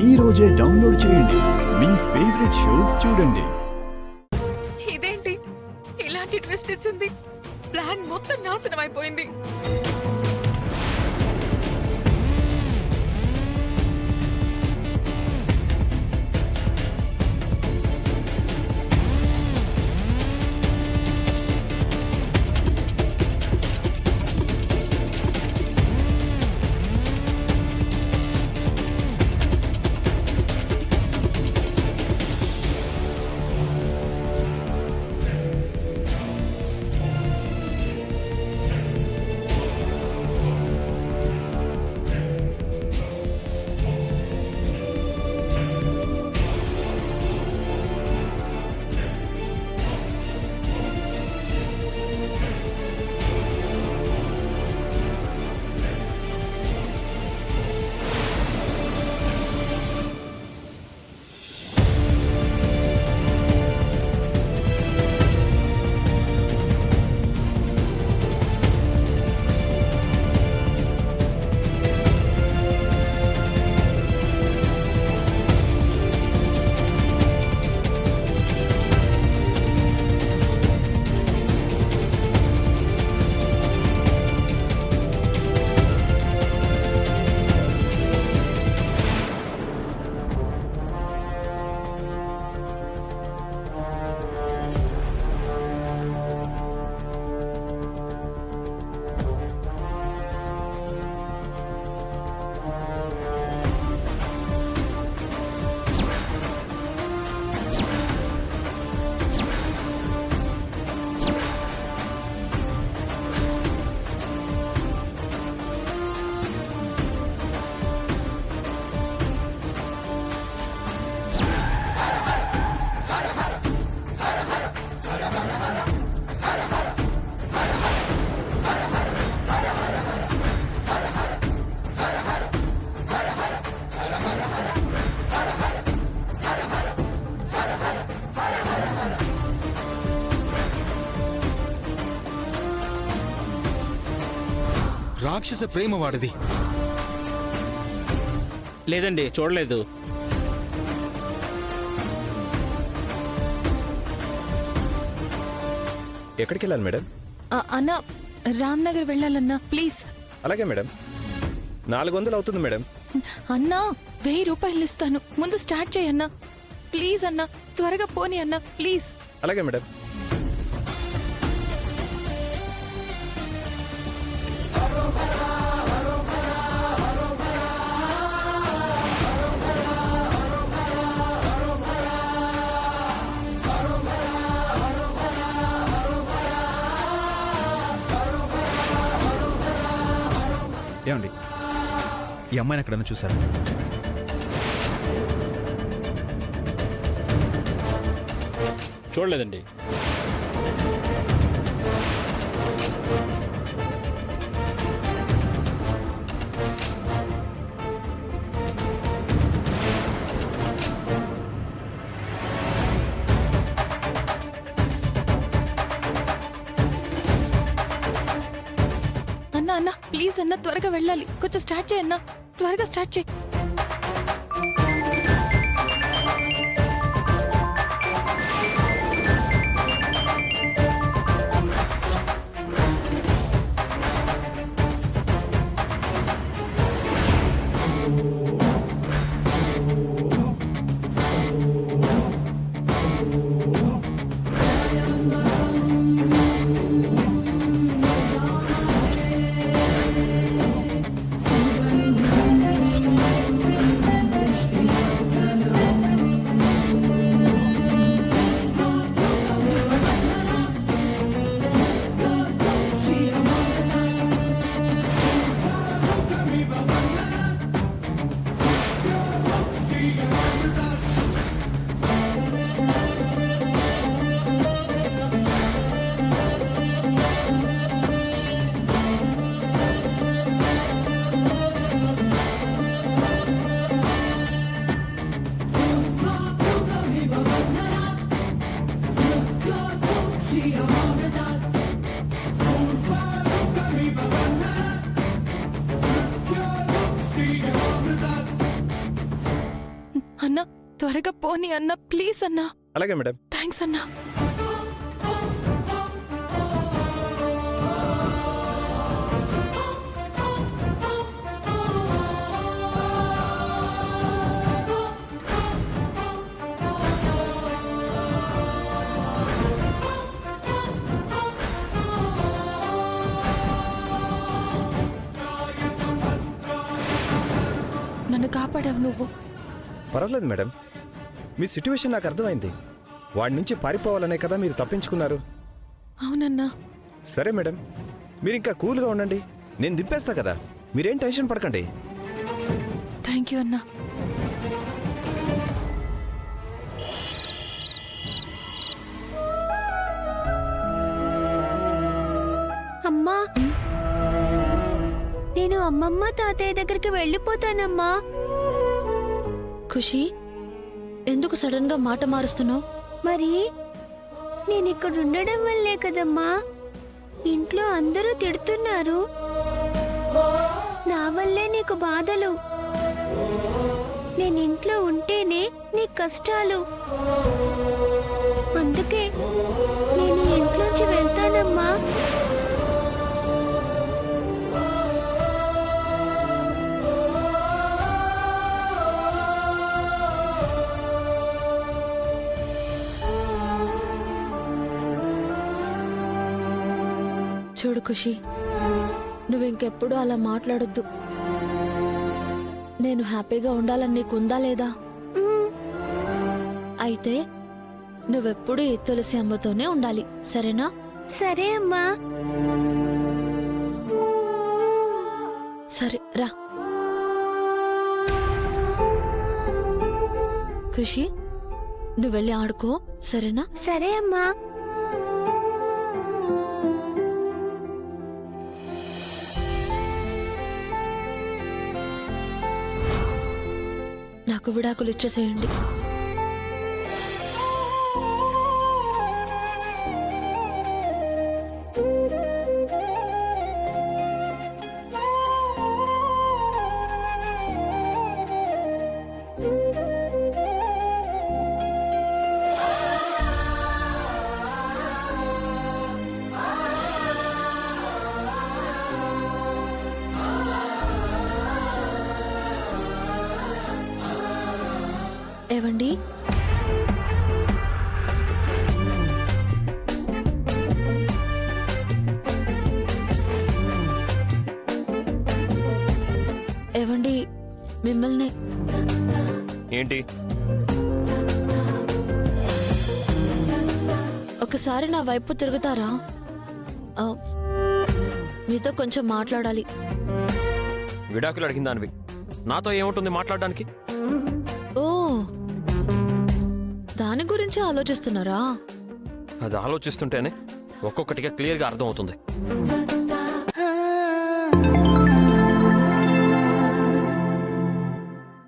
ఈ రోజే డౌన్లోడ్ చేయండి. మీ ఫేవరెట్ షోస్ చూడండి. ఇదేంటి ఇలాంటి ట్విస్ట్ ఇచ్చింది? ప్లాన్ మొత్తం నాశనం అయిపోయింది. రాక్షస ప్రేమ వాడిది. లేదండి, చూడలేదు. ఎక్కడికి వెళ్ళాలి మేడం? అన్నా, రామ్నగర్ వెళ్ళాలన్నా ప్లీజ్. అలాగే మేడం. 400 అవుతుంది మేడం. అన్నా, 1000 రూపాయలు ఇస్తాను, ముందు స్టార్ట్ చేయన్నా ప్లీజ్. అన్నా త్వరగా పోనీ అన్నా ప్లీజ్. అలాగే మేడం. ఏమండి, ఈ అమ్మాయిని ఎక్కడన్నా చూసారా? చూడలేదండి. అన్నా ప్లీజ్ అన్నా, త్వరగా వెళ్ళాలి, కొంచెం స్టార్ట్ చేయన్నా, త్వరగా స్టార్ట్ చేయి. అన్నా త్వరగా పోనీ అన్నా ప్లీజ్ అన్నా. అలాగే మేడం. థ్యాంక్స్ అన్నా. నన్ను కాపాడావు నువ్వు. పర్వాలేదు మేడం, మీ సిట్యువేషన్ నాకు అర్థమైంది. వాడి నుంచి పారిపోవాలనే కదా మీరు తప్పించుకున్నారు. అవునన్నా. సరే మేడం, మీరు ఇంకా కూల్గా ఉండండి, నేను దింపేస్తా కదా, మీరేం టెన్షన్ పడకండి. థ్యాంక్ యూ అన్నా. అమ్మా, నేను అమ్మమ్మ తాతయ్య దగ్గరికి వెళ్ళిపోతానమ్మా. ఖుషి, ఎందుకు సడన్ గా మాట మారుస్తున్నావు? మరి నేను ఇక్కడ ఉండడం వల్లే కదమ్మా ఇంట్లో అందరూ తిడుతున్నారు. నా వల్లే నీకు బాధలు. నేను ఇంట్లో ఉంటేనే నీకు కష్టాలు. అందుకే నేను ఈ ఇంట్లోంచి వెళ్తానమ్మా. చూడు ఖుషి, నువ్వు ఇంకెప్పుడు అలా మాట్లాడొద్దు. నేను హ్యాపీగా ఉండాలని నీకుందా లేదా? అయితే నువ్వెప్పుడు ఈ తులసి అమ్మతోనే ఉండాలి, సరేనా? సరే అమ్మా. సరే రా. ఖుషి, నువ్వు వెళ్ళి ఆడుకో, సరేనా? సరే అమ్మా. నాకు విడాకులు ఇచ్చేసేయండి. ఏవండి, ఏవండి, మిమ్మల్ని. ఏంటి? ఒకసారి నా వైపు తిరుగుతారా? ఆ, మీతో కొంచెం మాట్లాడాలి. విడాకులు అడిగిన దానివి నాతో ఏముంటుంది మాట్లాడడానికి? ఓ, దాని గురించి ఆలోచిస్తున్నారా? అది ఆలోచిస్తుంటేనే ఒక్కొక్కటిగా క్లియర్గా అర్థం అవుతుంది.